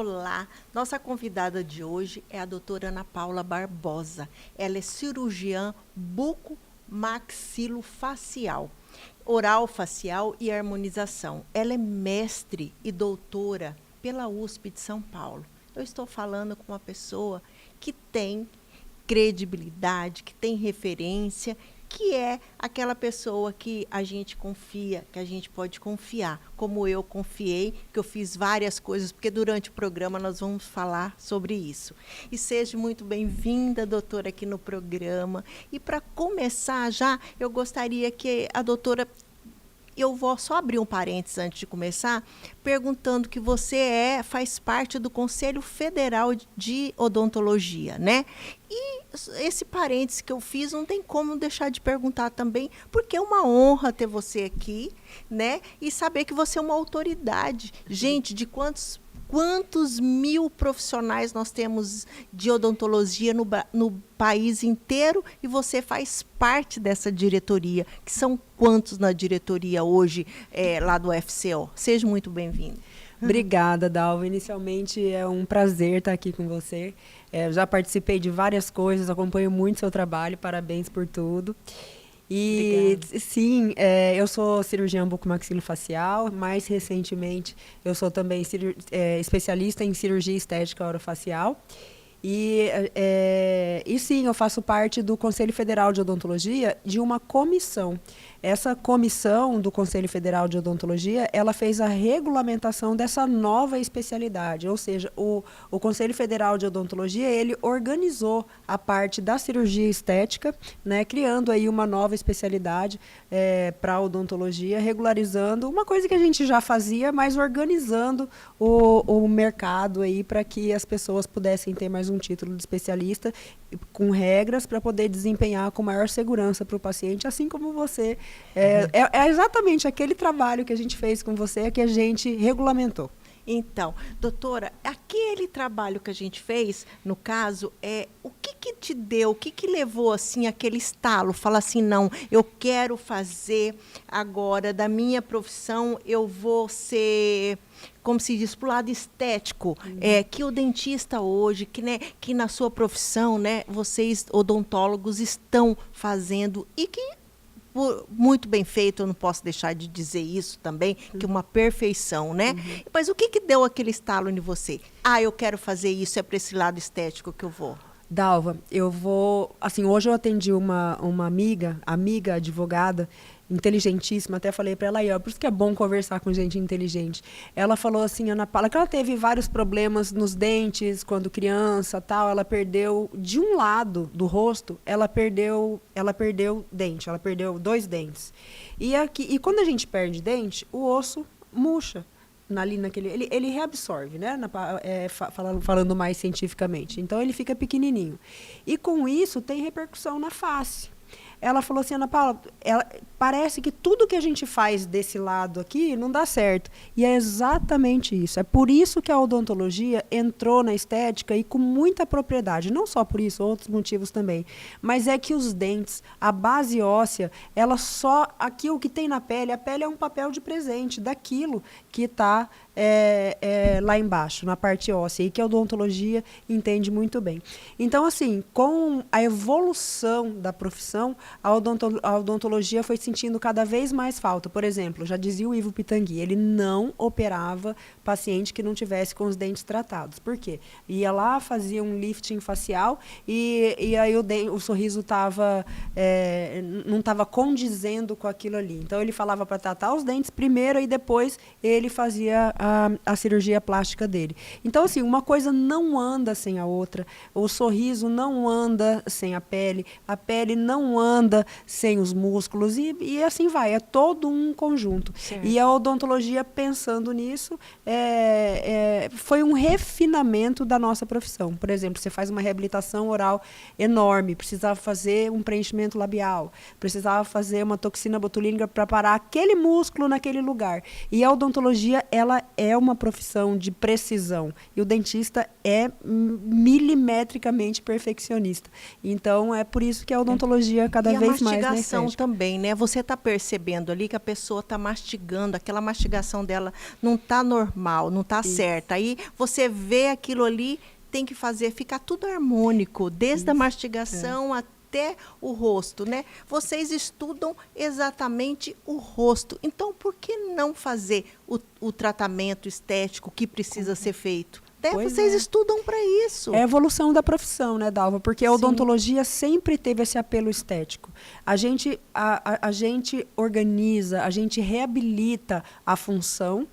Olá, nossa convidada de hoje é a doutora Ana Paula Barbosa. Ela é cirurgiã bucomaxilofacial, oral facial e harmonização. Ela é mestre e doutora pela USP de São Paulo. Eu estou falando com uma pessoa que tem credibilidade, que tem referência, que é aquela pessoa que a gente confia, que a gente pode confiar, como eu confiei, que eu fiz várias coisas, porque durante o programa nós vamos falar sobre isso. E seja muito bem-vinda, doutora, aqui no programa. E para começar já, eu gostaria que a doutora... Eu vou só abrir um parênteses antes de começar, perguntando que você faz parte do Conselho Federal de Odontologia, né? E esse parênteses que eu fiz não tem como deixar de perguntar também, porque é uma honra ter você aqui, né? E saber que você é uma autoridade. Gente, de quantos mil profissionais nós temos de odontologia no país inteiro, e você faz parte dessa diretoria, que são quantos na diretoria hoje lá do FCO? Seja muito bem-vindo. Obrigada, Dalva. Inicialmente é um prazer estar aqui com você. Já participei de várias coisas, acompanho muito seu trabalho, parabéns por tudo. E obrigada. Sim, eu sou cirurgiã bucomaxilofacial, mais recentemente eu sou também especialista em cirurgia estética orofacial. E sim, eu faço parte do Conselho Federal de Odontologia, de uma comissão. Essa comissão do Conselho Federal de Odontologia, ela fez a regulamentação dessa nova especialidade, ou seja, o Conselho Federal de Odontologia, ele organizou a parte da cirurgia estética, né, criando aí uma nova especialidade para a odontologia, regularizando uma coisa que a gente já fazia, mas organizando o mercado aí para que as pessoas pudessem ter mais um título de especialista com regras para poder desempenhar com maior segurança para o paciente, assim como você. É exatamente aquele trabalho que a gente fez com você que a gente regulamentou. Então, doutora, aquele trabalho que a gente fez, no caso, o que te deu, o que levou assim aquele estalo? Fala assim, não, eu quero fazer agora da minha profissão, eu vou ser, como se diz, para o lado estético, que o dentista hoje, que na sua profissão, né, vocês odontólogos estão fazendo e que muito bem feito, eu não posso deixar de dizer isso também, que uma perfeição, né? Mas o que deu aquele estalo em você? Eu quero fazer isso, é para esse lado estético que eu vou. Dalva, eu vou... Assim, hoje eu atendi uma amiga advogada, inteligentíssima, até falei para ela aí, por isso que é bom conversar com gente inteligente. Ela falou assim, Ana Paula, que ela teve vários problemas nos dentes quando criança, tal, ela perdeu de um lado do rosto, ela perdeu dente, ela perdeu 2 dentes. E quando a gente perde dente, o osso murcha. Ele reabsorve, né? Falando mais cientificamente. Então, ele fica pequenininho. E, com isso, tem repercussão na face. Ela falou assim, Ana Paula, parece que tudo que a gente faz desse lado aqui não dá certo. E é exatamente isso. É por isso que a odontologia entrou na estética e com muita propriedade. Não só por isso, outros motivos também. Mas é que os dentes, a base óssea, aqui o que tem na pele, a pele é um papel de presente daquilo que está lá embaixo, na parte óssea, e que a odontologia entende muito bem. Então, assim, com a evolução da profissão, a odontologia foi sentindo cada vez mais falta. Por exemplo, já dizia o Ivo Pitangui, ele não operava paciente que não tivesse com os dentes tratados. Por quê? Ia lá, fazia um lifting facial e aí o sorriso não estava condizendo com aquilo ali. Então, ele falava para tratar os dentes primeiro e depois ele fazia a cirurgia plástica dele. Então, assim, uma coisa não anda sem a outra, o sorriso não anda sem a pele não anda sem os músculos e assim vai, é todo um conjunto. Certo. E a odontologia, pensando nisso, foi um refinamento da nossa profissão. Por exemplo, você faz uma reabilitação oral enorme, precisava fazer um preenchimento labial, precisava fazer uma toxina botulínica para parar aquele músculo naquele lugar. E a odontologia, ela é uma profissão de precisão. E o dentista é milimetricamente perfeccionista. Então, é por isso que a odontologia cada cada vez mais na E a mastigação estética. também, né? Você está percebendo ali que a pessoa está mastigando, aquela mastigação dela não está normal, não está certa. Aí você vê aquilo ali, tem que fazer, ficar tudo harmônico, desde a mastigação até o rosto, né? Vocês estudam exatamente o rosto. Então, por que não fazer o tratamento estético que precisa ser feito? Vocês estudam para isso. É a evolução da profissão, né, Dalva? Porque a Sim. odontologia sempre teve esse apelo estético. A gente organiza, a gente reabilita a função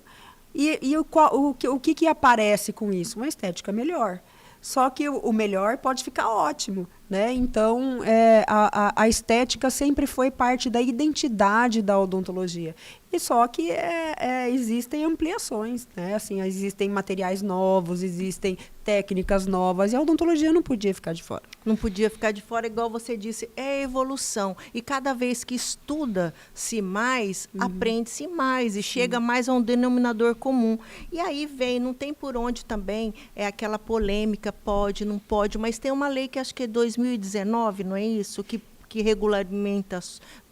e o que aparece com isso? Uma estética melhor. Só que o melhor pode ficar ótimo, né? Então, a estética sempre foi parte da identidade da odontologia. E só que existem ampliações, né? Assim, existem materiais novos, existem técnicas novas, e a odontologia não podia ficar de fora. Não podia ficar de fora, igual você disse, é evolução. E cada vez que estuda-se mais, aprende-se mais, e chega mais a um denominador comum. E aí vem, não tem por onde também, aquela polêmica, pode, não pode, mas tem uma lei que acho que é 2019, não é isso? Que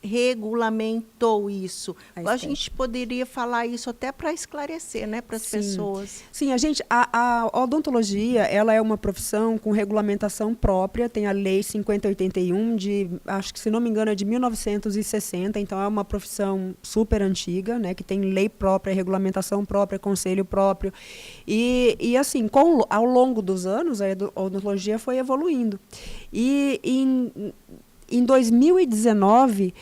regulamentou isso. A gente poderia falar isso até para esclarecer, né, para as pessoas. Sim, a odontologia, ela é uma profissão com regulamentação própria, tem a Lei 5081 acho que se não me engano é de 1960, então é uma profissão super antiga, né, que tem lei própria, regulamentação própria, conselho próprio. E assim, ao longo dos anos, a odontologia foi evoluindo. E em 2019,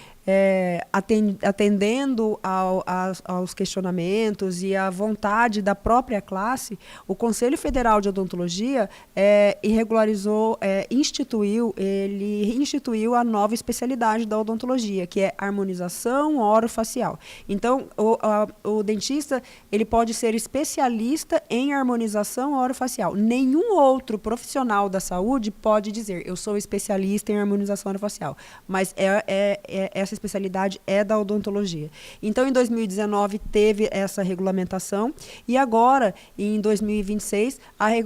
atendendo aos questionamentos e à vontade da própria classe, o Conselho Federal de Odontologia instituiu a nova especialidade da odontologia, que é harmonização orofacial. Então, o dentista ele pode ser especialista em harmonização orofacial. Nenhum outro profissional da saúde pode dizer, eu sou especialista em harmonização orofacial, mas essa especialidade é da odontologia. Então, em 2019, teve essa regulamentação e agora, em 2026,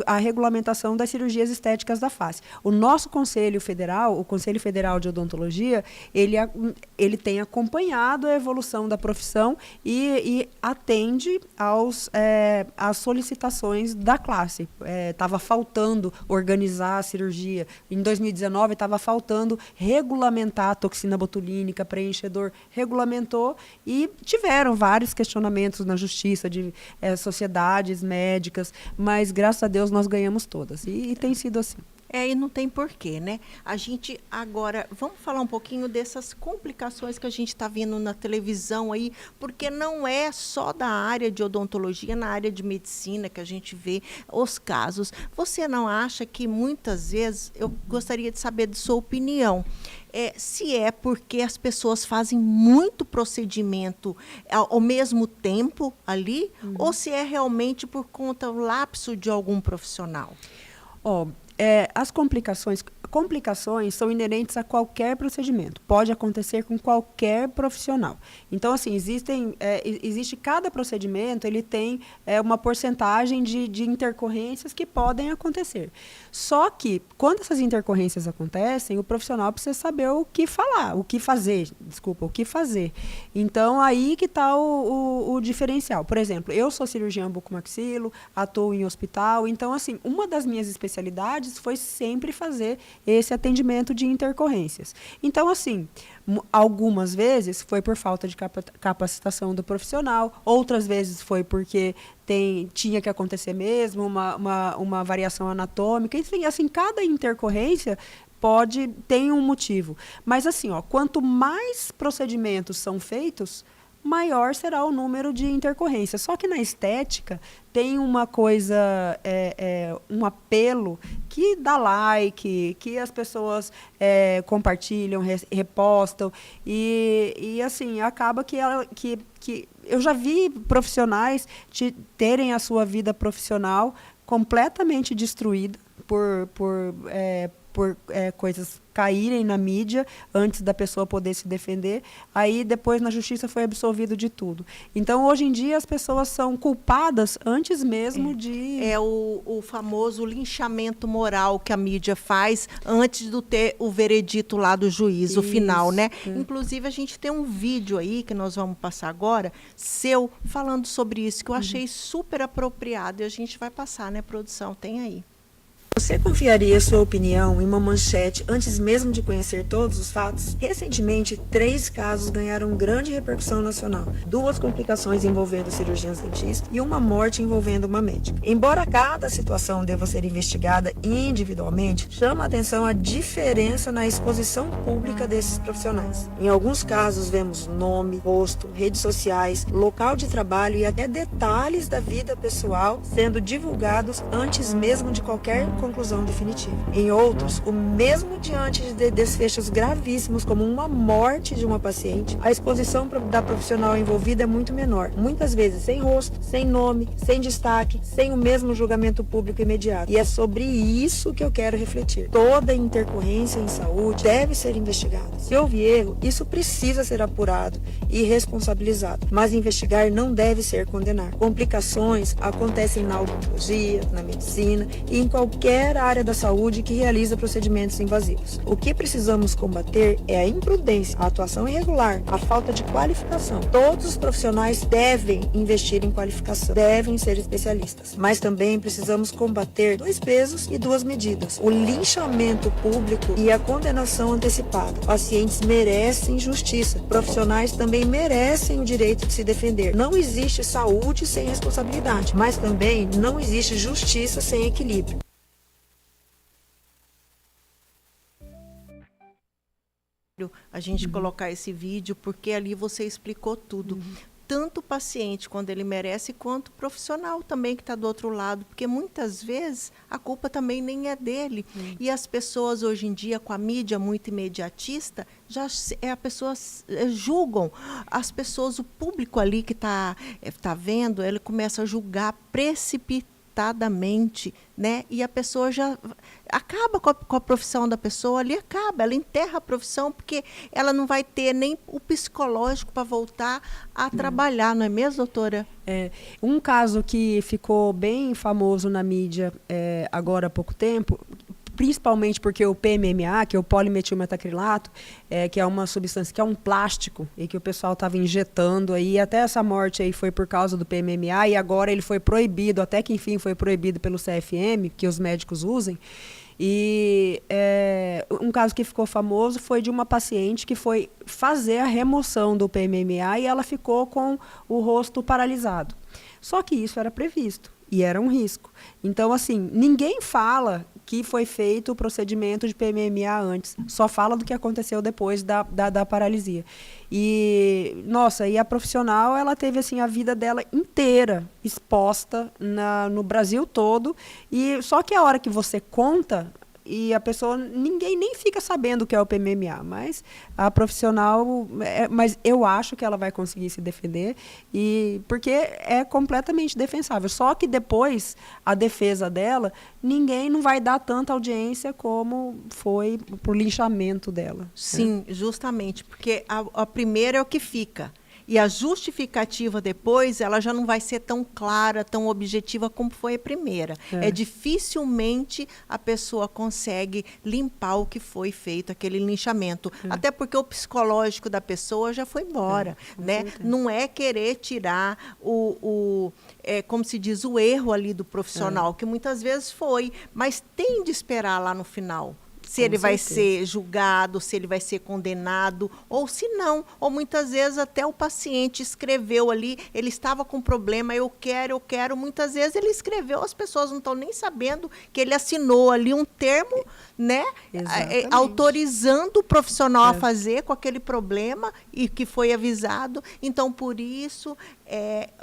a regulamentação das cirurgias estéticas da face. O nosso Conselho Federal, o Conselho Federal de Odontologia, ele tem acompanhado a evolução da profissão e atende às solicitações da classe. Estava faltando organizar a cirurgia. Em 2019, estava faltando regulamentar a toxina botulínica, preenchedor, regulamentou e tiveram vários questionamentos na justiça de sociedades médicas, mas graças a Deus nós ganhamos todas e tem sido assim. E não tem porquê, né? A gente agora, vamos falar um pouquinho dessas complicações que a gente está vendo na televisão aí, porque não é só da área de odontologia, na área de medicina que a gente vê os casos. Você não acha que muitas vezes, eu gostaria de saber de sua opinião, se é porque as pessoas fazem muito procedimento ao mesmo tempo ali, ou se é realmente por conta do lapso de algum profissional? As complicações são inerentes a qualquer procedimento. Pode acontecer com qualquer profissional. Então, assim, existe cada procedimento, ele tem uma porcentagem de intercorrências que podem acontecer. Só que, quando essas intercorrências acontecem, o profissional precisa saber o que fazer. Então, aí que está o diferencial. Por exemplo, eu sou cirurgião bucomaxilo, atuo em hospital. Então, assim, uma das minhas especialidades foi sempre fazer esse atendimento de intercorrências. Então, assim, algumas vezes foi por falta de capacitação do profissional, outras vezes foi porque tinha que acontecer mesmo, uma variação anatômica. Enfim, assim, cada intercorrência tem um motivo. Mas, assim, quanto mais procedimentos são feitos, maior será o número de intercorrências. Só que na estética tem uma coisa, um apelo que dá like, que as pessoas compartilham, repostam, e assim, acaba que eu já vi profissionais terem a sua vida profissional completamente destruída por coisas caírem na mídia antes da pessoa poder se defender. Aí depois na justiça foi absolvido de tudo. Então hoje em dia as pessoas são culpadas antes mesmo de... É o famoso linchamento moral que a mídia faz antes de ter o veredito lá do juiz, o final, né? Inclusive a gente tem um vídeo aí que nós vamos passar agora, seu, falando sobre isso, que eu achei super apropriado, e a gente vai passar, né, produção? Tem aí. Você confiaria sua opinião em uma manchete antes mesmo de conhecer todos os fatos? Recentemente, 3 casos ganharam grande repercussão nacional. 2 complicações envolvendo cirurgiões dentistas e uma morte envolvendo uma médica. Embora cada situação deva ser investigada individualmente, chama a atenção a diferença na exposição pública desses profissionais. Em alguns casos, vemos nome, rosto, redes sociais, local de trabalho e até detalhes da vida pessoal sendo divulgados antes mesmo de qualquer conclusão definitiva. Em outros, o mesmo diante de desfechos gravíssimos, como uma morte de uma paciente, a exposição da profissional envolvida é muito menor, muitas vezes sem rosto, sem nome, sem destaque, sem o mesmo julgamento público imediato. E é sobre isso que eu quero refletir. Toda intercorrência em saúde deve ser investigada. Se houve erro, isso precisa ser apurado e responsabilizado, mas investigar não deve ser condenar. Complicações acontecem na odontologia, na medicina e em qualquer área da saúde que realiza procedimentos invasivos. O que precisamos combater é a imprudência, a atuação irregular, a falta de qualificação. Todos os profissionais devem investir em qualificação, devem ser especialistas, mas também precisamos combater 2 pesos e 2 medidas: o linchamento público e a condenação antecipada. Pacientes merecem justiça, profissionais também merecem o direito de se defender. Não existe saúde sem responsabilidade, mas também não existe justiça sem equilíbrio. A gente colocar esse vídeo, porque ali você explicou tudo. Tanto o paciente, quando ele merece, quanto o profissional também que está do outro lado, porque muitas vezes a culpa também nem é dele. E as pessoas hoje em dia, com a mídia muito imediatista, as pessoas julgam. As pessoas, o público ali que tá vendo, ele começa a julgar precipitadamente, né? E a pessoa já acaba com a profissão da pessoa, ali acaba, ela enterra a profissão, porque ela não vai ter nem o psicológico para voltar a trabalhar, não é mesmo, doutora? Um caso que ficou bem famoso na mídia agora há pouco tempo, principalmente porque o PMMA, que é o polimetilmetacrilato, que é uma substância, que é um plástico, e que o pessoal estava injetando aí, até essa morte aí foi por causa do PMMA, e agora ele foi proibido, até que enfim foi proibido pelo CFM, que os médicos usem. E um caso que ficou famoso foi de uma paciente que foi fazer a remoção do PMMA e ela ficou com o rosto paralisado. Só que isso era previsto e era um risco. Então, assim, ninguém fala que foi feito o procedimento de PMMA antes, só fala do que aconteceu depois da paralisia. E, nossa, e a profissional, ela teve assim, a vida dela inteira exposta no Brasil todo, e só que a hora que você conta, e a pessoa, ninguém nem fica sabendo o que é o PMMA, mas a profissional, mas eu acho que ela vai conseguir se defender, porque é completamente defensável. Só que depois, a defesa dela, ninguém não vai dar tanta audiência como foi pro linchamento dela. Sim, justamente, porque a primeira é o que fica. E a justificativa depois, ela já não vai ser tão clara, tão objetiva como foi a primeira. Dificilmente a pessoa consegue limpar o que foi feito, aquele linchamento. Até porque o psicológico da pessoa já foi embora. Né? Não é querer tirar como se diz, o erro ali do profissional, que muitas vezes foi, mas tem de esperar lá no final. Se ele vai ser julgado, se ele vai ser condenado, ou se não. Ou muitas vezes até o paciente escreveu ali, ele estava com problema, eu quero. Muitas vezes ele escreveu, as pessoas não estão nem sabendo que ele assinou ali um termo, né, autorizando o profissional a fazer com aquele problema e que foi avisado. Então, por isso,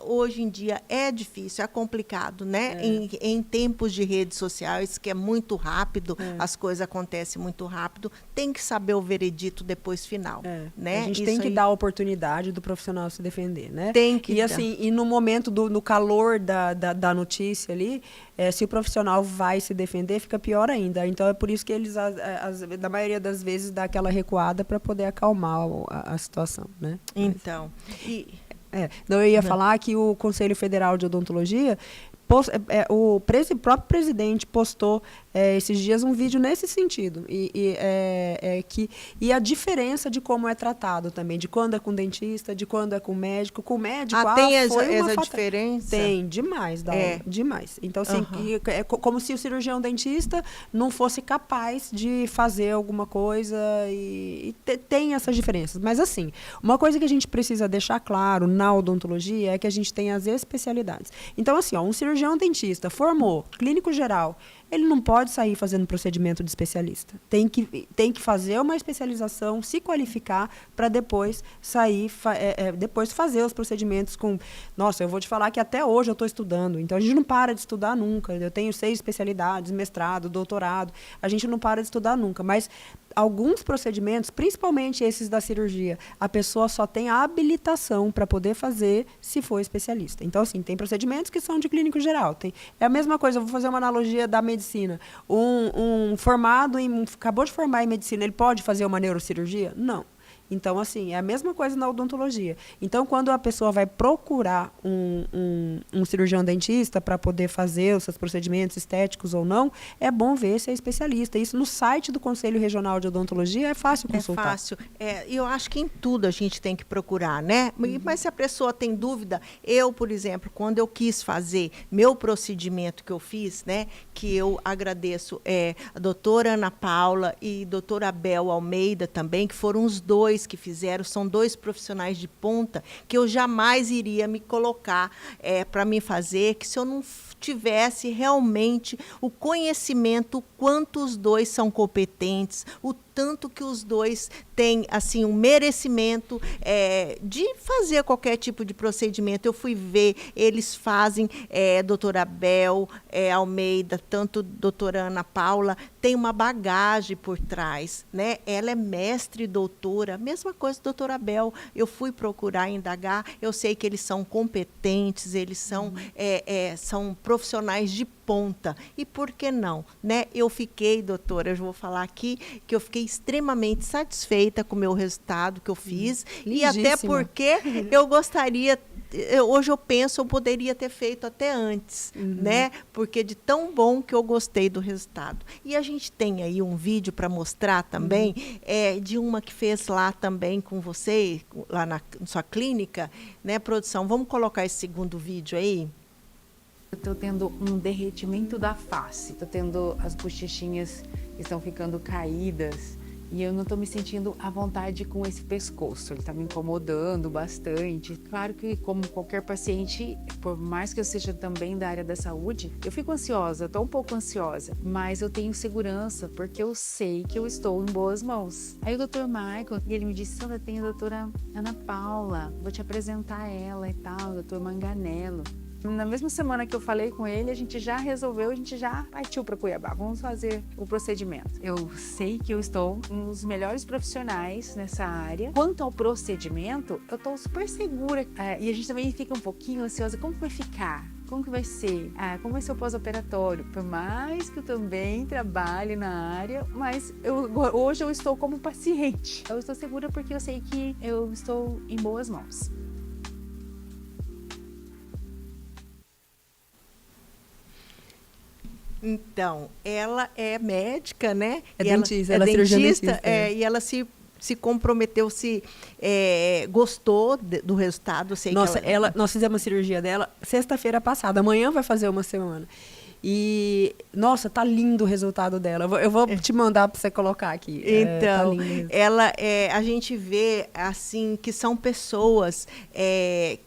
hoje em dia é difícil, é complicado, né? Em tempos de redes sociais, que é muito rápido, as coisas acontecem muito rápido, tem que saber o veredito depois final. Né? A gente tem que dar a oportunidade do profissional se defender, né? Tem que assim, e no momento, no calor da notícia ali, se o profissional vai se defender, fica pior ainda. Então, é por isso que eles, na maioria das vezes, dá aquela recuada para poder acalmar a situação, né? Então, Então, eu ia falar que o Conselho Federal de Odontologia, o próprio presidente postou esses dias um vídeo nesse sentido. E a diferença de como é tratado também, de quando é com dentista, de quando é com médico. Com o médico, tem foi essa diferença? Tem, demais, demais. Então, assim, é como se o cirurgião dentista não fosse capaz de fazer alguma coisa e tem essas diferenças. Mas, assim, uma coisa que a gente precisa deixar claro na odontologia é que a gente tem as especialidades. Então, assim, um cirurgião dentista formou, clínico geral, ele não pode sair fazendo procedimento de especialista. Tem que fazer uma especialização, se qualificar para depois sair, depois fazer os procedimentos com... Nossa, eu vou te falar que até hoje eu estou estudando, então a gente não para de estudar nunca. Eu tenho 6 especialidades, mestrado, doutorado, a gente não para de estudar nunca, mas alguns procedimentos, principalmente esses da cirurgia, a pessoa só tem a habilitação para poder fazer se for especialista. Então, assim, tem procedimentos que são de clínico geral. É a mesma coisa, eu vou fazer uma analogia da medicina. Acabou de formar em medicina, ele pode fazer uma neurocirurgia? Não. Então, assim, é a mesma coisa na odontologia. Então, quando a pessoa vai procurar um cirurgião dentista para poder fazer os seus procedimentos estéticos ou não, é bom ver se é especialista. Isso no site do Conselho Regional de Odontologia é fácil consultar. É fácil. Eu acho que em tudo a gente tem que procurar, né? Mas se a pessoa tem dúvida, eu, por exemplo, quando eu quis fazer meu procedimento que eu fiz, né, que eu agradeço a doutora Ana Paula e doutora Abel Almeida também, que foram os dois que fizeram, são 2 profissionais de ponta que eu jamais iria me colocar para me fazer, que se eu não tivesse realmente o conhecimento, o quanto os 2 são competentes, o tanto que os 2 têm, assim, um merecimento de fazer qualquer tipo de procedimento. Eu fui ver, eles fazem, doutora Abel Almeida, tanto doutora Ana Paula, tem uma bagagem por trás, né? Ela é mestre e doutora, mesma coisa, doutora Abel, eu fui procurar indagar, eu sei que eles são competentes, eles são profissionais de ponta. E por que não? Né? Eu fiquei, doutora, eu vou falar aqui, que eu fiquei extremamente satisfeita com o meu resultado que eu fiz. E até porque eu gostaria... Hoje eu penso, eu poderia ter feito até antes, né? Porque de tão bom que eu gostei do resultado. E a gente tem aí um vídeo para mostrar também, de uma que fez lá também com você, lá na sua clínica, né, produção? Vamos colocar esse segundo vídeo aí? Eu estou tendo um derretimento da face, estou tendo as bochechinhas que estão ficando caídas e eu não estou me sentindo à vontade com esse pescoço, ele está me incomodando bastante. Claro que, como qualquer paciente, por mais que eu seja também da área da saúde, eu fico ansiosa, estou um pouco ansiosa, mas eu tenho segurança porque eu sei que eu estou em boas mãos. Aí o Dr. Michael, ele me disse: Sandra, tem a doutora Ana Paula, vou te apresentar ela e tal, o Dr. Manganello. Na mesma semana que eu falei com ele, a gente já resolveu, a gente já partiu para Cuiabá. Vamos fazer o procedimento. Eu sei que eu estou com os melhores profissionais nessa área. Quanto ao procedimento, eu estou super segura. E a gente também fica um pouquinho ansiosa. Como que vai ficar? Como que vai ser? Como vai ser o pós-operatório? Por mais que eu também trabalhe na área, mas hoje eu estou como paciente. Eu estou segura porque eu sei que eu estou em boas mãos. Então, ela é médica, né? Dentista, ela é cirurgiã dentista. E ela se comprometeu, gostou do resultado. Sei Nossa, que nós fizemos a cirurgia dela sexta-feira passada, amanhã vai fazer uma semana. E, nossa, tá lindo o resultado dela. Eu vou te mandar para você colocar aqui. Então, a gente vê assim que são pessoas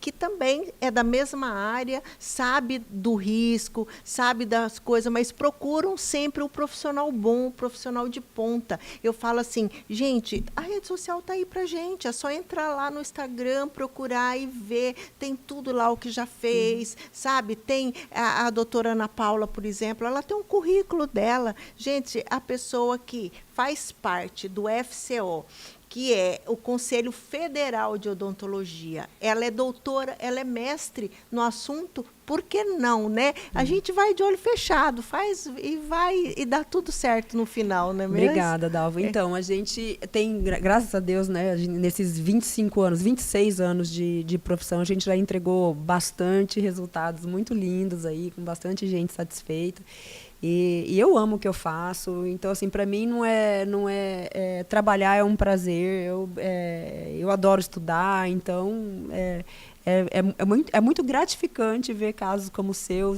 que também é da mesma área, sabe do risco, sabe das coisas, mas procuram sempre o profissional bom, o profissional de ponta. Eu falo assim, gente, a rede social tá aí pra gente, é só entrar lá no Instagram, procurar e ver, tem tudo lá o que já fez, sabe? Tem a doutora Ana Paula, por exemplo, ela tem um currículo dela. Gente, a pessoa que faz parte do FCO, que é o Conselho Federal de Odontologia. Ela é doutora, ela é mestre no assunto, por que não, né? A gente vai de olho fechado, faz e vai e dá tudo certo no final, não é mesmo? Obrigada, Dalva. Então, a gente tem, graças a Deus, né, nesses 25 anos, 26 anos de profissão, a gente já entregou bastante resultados muito lindos aí, com bastante gente satisfeita. E eu amo o que eu faço, então assim, para mim trabalhar é um prazer, eu adoro estudar, então é muito gratificante ver casos como o seu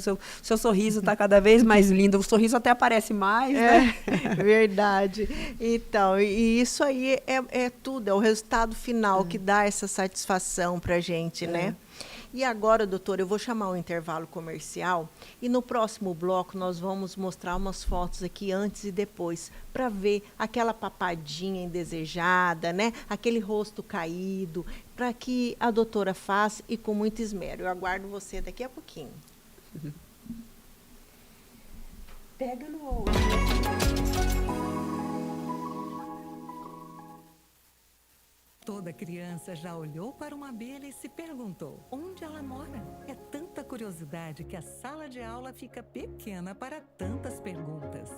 sorriso está cada vez mais lindo, o sorriso até aparece mais, né? É verdade. Então, e isso aí é tudo, é o resultado final que dá essa satisfação para a gente, né? E agora, doutora, eu vou chamar o intervalo comercial e no próximo bloco nós vamos mostrar umas fotos aqui antes e depois para ver aquela papadinha indesejada, né? Aquele rosto caído, para que a doutora faça e com muito esmero. Eu aguardo você daqui a pouquinho. Pega no... Toda criança já olhou para uma abelha e se perguntou onde ela mora. É tanta curiosidade que a sala de aula fica pequena para tantas perguntas.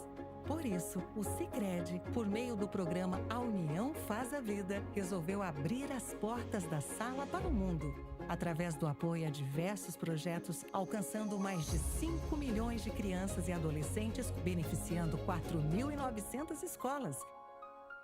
Por isso, o Sicredi, por meio do programa A União Faz a Vida, resolveu abrir as portas da sala para o mundo, através do apoio a diversos projetos, alcançando mais de 5 milhões de crianças e adolescentes, beneficiando 4.900 escolas.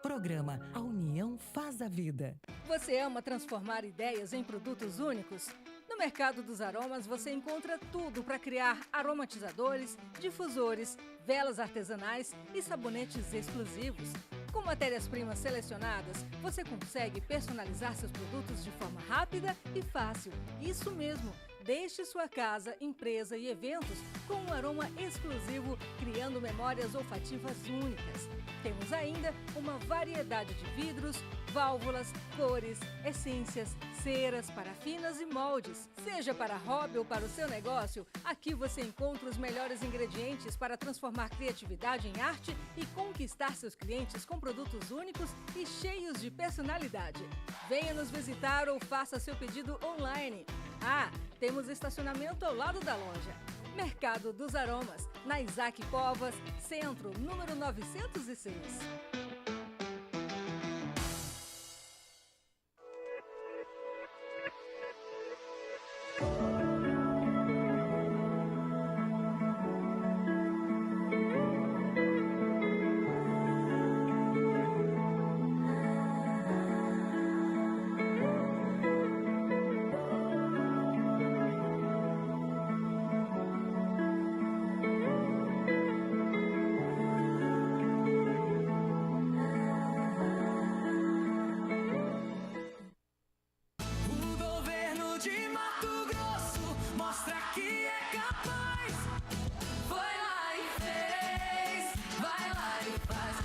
Programa A União Faz a Vida. Você ama transformar ideias em produtos únicos? No mercado dos aromas você encontra tudo para criar aromatizadores, difusores, velas artesanais e sabonetes exclusivos. Com matérias-primas selecionadas, você consegue personalizar seus produtos de forma rápida e fácil. Isso mesmo! Deixe sua casa, empresa e eventos com um aroma exclusivo, criando memórias olfativas únicas. Temos ainda uma variedade de vidros, válvulas, cores, essências, ceras, parafinas e moldes. Seja para hobby ou para o seu negócio, aqui você encontra os melhores ingredientes para transformar criatividade em arte e conquistar seus clientes com produtos únicos e cheios de personalidade. Venha nos visitar ou faça seu pedido online. Temos estacionamento ao lado da loja. Mercado dos Aromas, na Isaac Covas, Centro, número 906.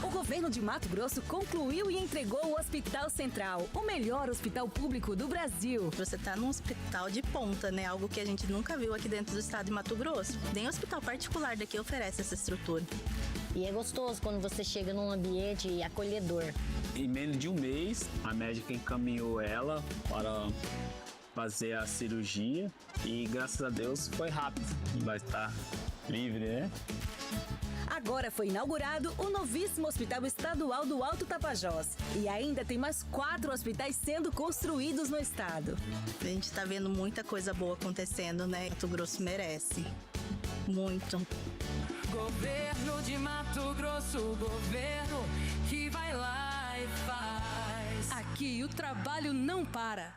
O governo de Mato Grosso concluiu e entregou o Hospital Central, o melhor hospital público do Brasil. Você está num hospital de ponta, né? Algo que a gente nunca viu aqui dentro do estado de Mato Grosso. Nem hospital particular daqui oferece essa estrutura. E é gostoso quando você chega num ambiente acolhedor. Em menos de um mês, a médica encaminhou ela para fazer a cirurgia e, graças a Deus, foi rápido. Vai estar livre, né? Agora foi inaugurado o novíssimo Hospital Estadual do Alto Tapajós. E ainda tem mais 4 hospitais sendo construídos no estado. A gente está vendo muita coisa boa acontecendo, né? Mato Grosso merece. Muito. Governo de Mato Grosso, governo que vai lá e faz. Aqui o trabalho não para.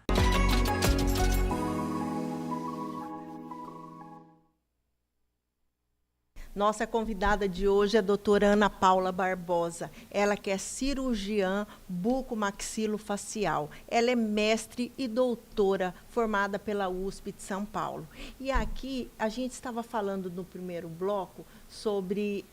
Nossa convidada de hoje é a doutora Ana Paula Barbosa. Ela que é cirurgiã bucomaxilofacial. Ela é mestre e doutora formada pela USP de São Paulo. E aqui a gente estava falando no primeiro bloco sobre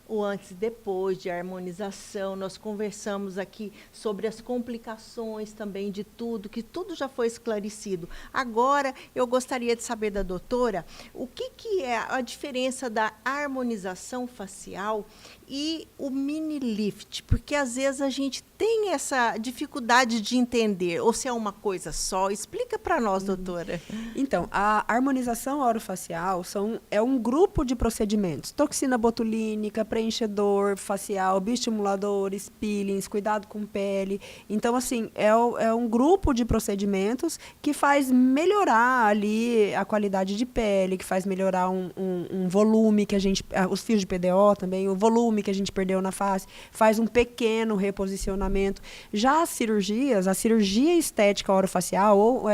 o antes e depois de harmonização. Nós conversamos aqui sobre as complicações também de tudo, que tudo já foi esclarecido. Agora, eu gostaria de saber da doutora o que é a diferença da harmonização facial e o mini lift, porque às vezes a gente tem essa dificuldade de entender, ou se é uma coisa só. Explica para nós, doutora. Então, a harmonização orofacial é um grupo de procedimentos. Toxina botulínica, preenchedor facial, bioestimuladores, peelings, cuidado com pele. Então, assim, é um grupo de procedimentos que faz melhorar ali a qualidade de pele, que faz melhorar um volume que a gente... Os fios de PDO também, o volume que a gente perdeu na face, faz um pequeno reposicionamento. Já as cirurgias, a cirurgia estética orofacial, ou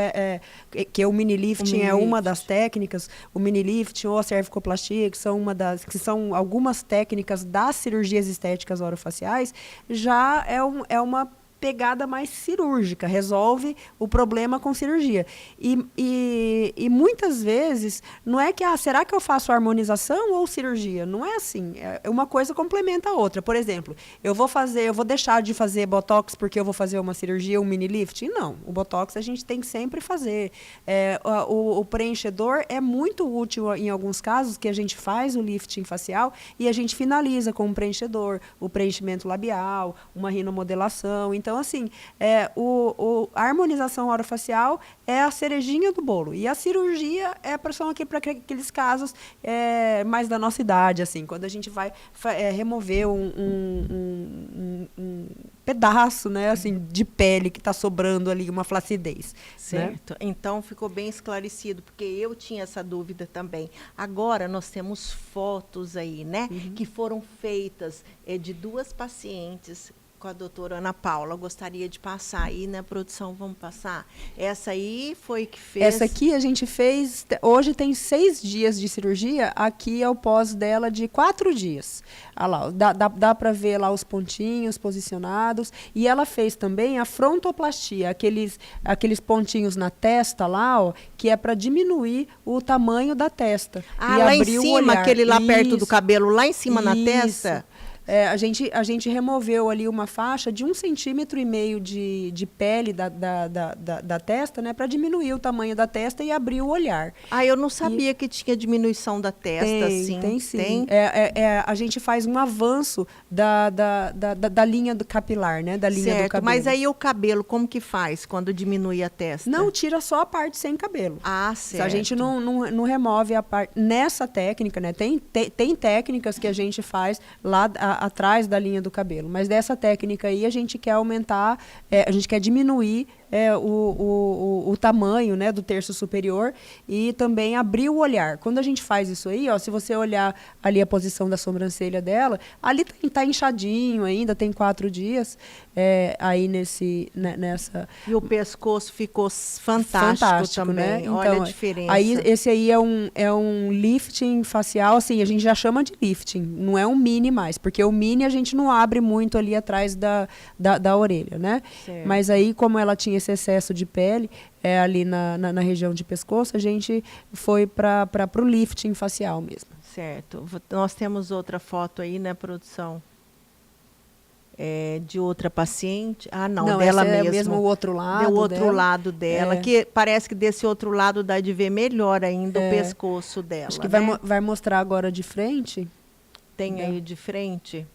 que é o mini lifting, é uma das técnicas, o mini lifting ou a cervicoplastia, que são algumas técnicas das cirurgias estéticas orofaciais, já é uma pegada mais cirúrgica, resolve o problema com cirurgia. E muitas vezes, não é que, será que eu faço harmonização ou cirurgia? Não é assim. Uma coisa complementa a outra. Por exemplo, eu vou deixar de fazer botox porque eu vou fazer uma cirurgia, um mini lifting? Não. O botox a gente tem que sempre fazer. O preenchedor é muito útil em alguns casos, que a gente faz o lifting facial e a gente finaliza com um preenchedor, o preenchimento labial, uma rinomodelação. Então, assim, a harmonização orofacial é a cerejinha do bolo. E a cirurgia são aqui para aqueles casos mais da nossa idade, assim, quando a gente vai remover um pedaço, né, assim, de pele que está sobrando ali, uma flacidez. Certo. Né? Então, ficou bem esclarecido, porque eu tinha essa dúvida também. Agora, nós temos fotos aí, né, que foram feitas de 2 pacientes com a doutora Ana Paula. Eu gostaria de passar aí, né, produção? Vamos passar? Essa aí foi que fez... Essa aqui a gente fez... Hoje tem 6 dias de cirurgia. Aqui é o pós dela de 4 dias. Olha lá, dá para ver lá os pontinhos posicionados. E ela fez também a frontoplastia, aqueles pontinhos na testa lá, ó, que é para diminuir o tamanho da testa. Ah, e lá abrir em o cima, olhar. aquele lá perto do Isso. cabelo, lá em cima na testa? A gente removeu ali uma faixa de 1,5 centímetro de pele da testa, né, para diminuir o tamanho da testa e abrir o olhar. Ah, eu não sabia que tinha diminuição da testa, assim. Tem sim. A gente faz um avanço da linha do capilar, né, da linha do cabelo. Mas aí o cabelo, como que faz quando diminui a testa? Não, tira só a parte sem cabelo. Ah, certo. A gente não remove a parte... Nessa técnica, né, tem técnicas que a gente faz lá atrás da linha do cabelo. Mas dessa técnica aí a gente quer aumentar, a gente quer diminuir o tamanho, né, do terço superior e também abrir o olhar. Quando a gente faz isso aí, ó, se você olhar ali a posição da sobrancelha dela, ali tá inchadinho ainda, tem 4 dias aí nessa... E o pescoço ficou fantástico também, né? Então, olha a diferença. Aí esse aí é um lifting facial, assim, a gente já chama de lifting, não é um mini mais, porque o mini a gente não abre muito ali atrás da orelha, né? Certo. Mas aí, como ela tinha esse excesso de pele ali na região de pescoço, a gente foi para o lifting facial mesmo. Certo. Nós temos outra foto aí, né, produção? De outra paciente. Ah, não dela essa mesmo. mesmo o outro lado. Do outro lado dela, que parece que desse outro lado dá de ver melhor ainda o pescoço dela. Acho que né? vai mostrar agora de frente. Tem aí de frente?